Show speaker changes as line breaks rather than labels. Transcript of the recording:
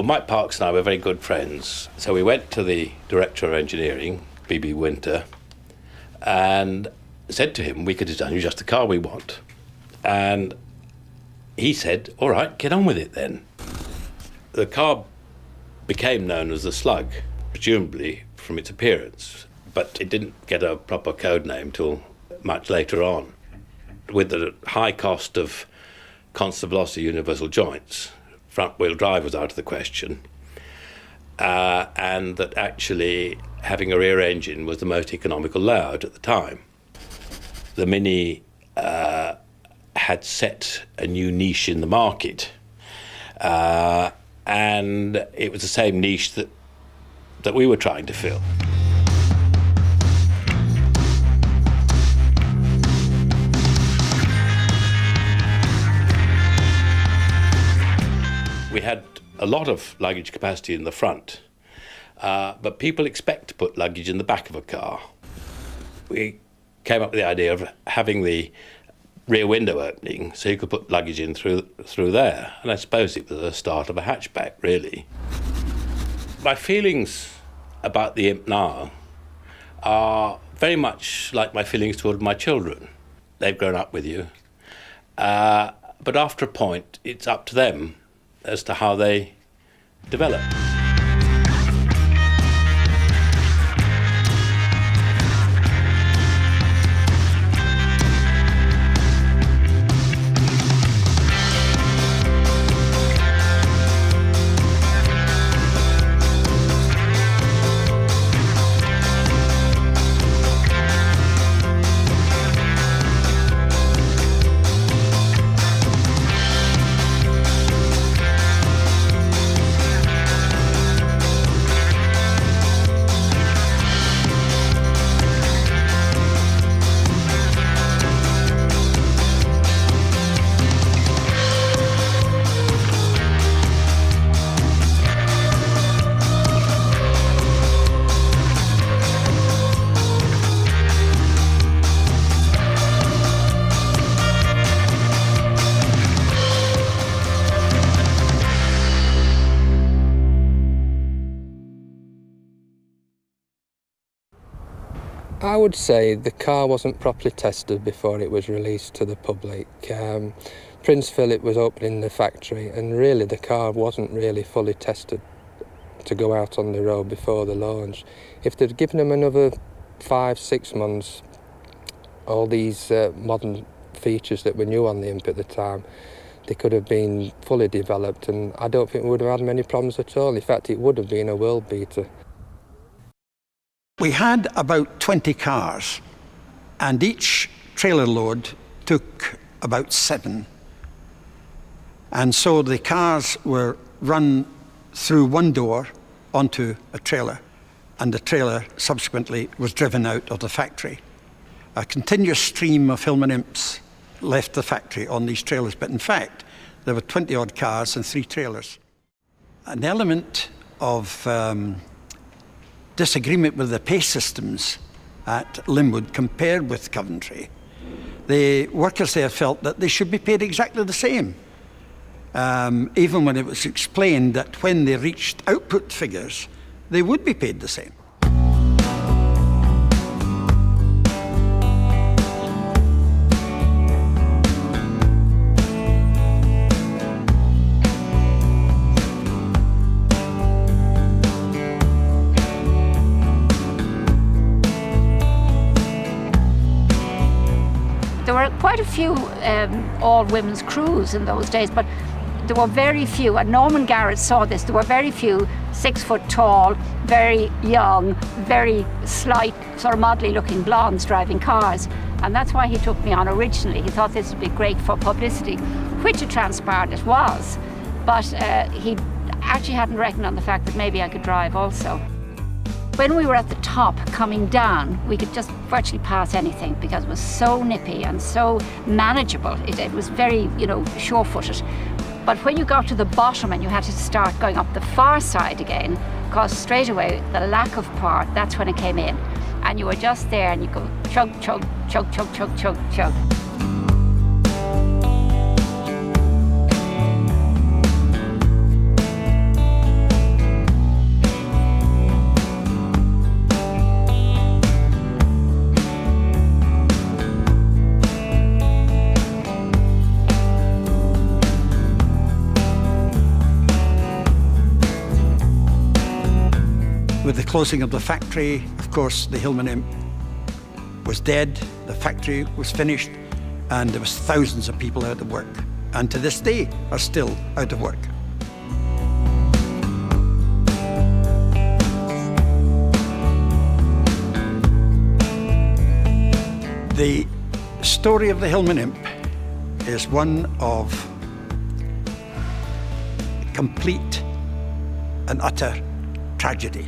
Mike Parks and I were very good friends, so we went to the Director of Engineering, B.B. Winter, and said to him, we could design you just the car we want. And he said, all right, get on with it then. The car became known as the Slug, presumably from its appearance, but it didn't get a proper code name till much later on. With the high cost of constant velocity universal joints, front-wheel drive was out of the question, and that actually having a rear engine was the most economical layout at the time. The Mini had set a new niche in the market, and it was the same niche that we were trying to fill. We had a lot of luggage capacity in the front, but people expect to put luggage in the back of a car. We came up with the idea of having the rear window opening so you could put luggage in through there, and I suppose it was the start of a hatchback, really. My feelings about the Imp now are very much like my feelings toward my children. They've grown up with you, but after a point it's up to them as to how they develop.
I would say the car wasn't properly tested before it was released to the public. Prince Philip was opening the factory, and really the car wasn't really fully tested to go out on the road before the launch. If they'd given them another 5-6 months, all these modern features that we knew on the Imp at the time, they could have been fully developed, and I don't think we would have had many problems at all. In fact, it would have been a world beater.
We had about 20 cars, and each trailer load took about 7. And so the cars were run through one door onto a trailer, and the trailer subsequently was driven out of the factory. A continuous stream of Hillman Imps left the factory on these trailers, but in fact, there were 20-odd cars and 3 trailers. An element of disagreement with the pay systems at Linwood compared with Coventry. The workers there felt that they should be paid exactly the same, even when it was explained that when they reached output figures, they would be paid the same.
There were quite a few all-women's crews in those days, but there were very few, and Norman Garrett saw this, there were very few 6 foot tall, very young, very slight, sort of modelly-looking blondes driving cars. And that's why he took me on originally. He thought this would be great for publicity, which it transpired it was. But he actually hadn't reckoned on the fact that maybe I could drive also. When we were at the top coming down, we could just virtually pass anything because it was so nippy and so manageable. It was very, sure-footed. But when you got to the bottom and you had to start going up the far side again, because straight away the lack of power, that's when it came in. And you were just there and you go chug, chug, chug, chug, chug, chug, chug.
With the closing of the factory, of course, the Hillman Imp was dead, the factory was finished, and there was thousands of people out of work, and to this day are still out of work. The story of the Hillman Imp is one of complete and utter tragedy.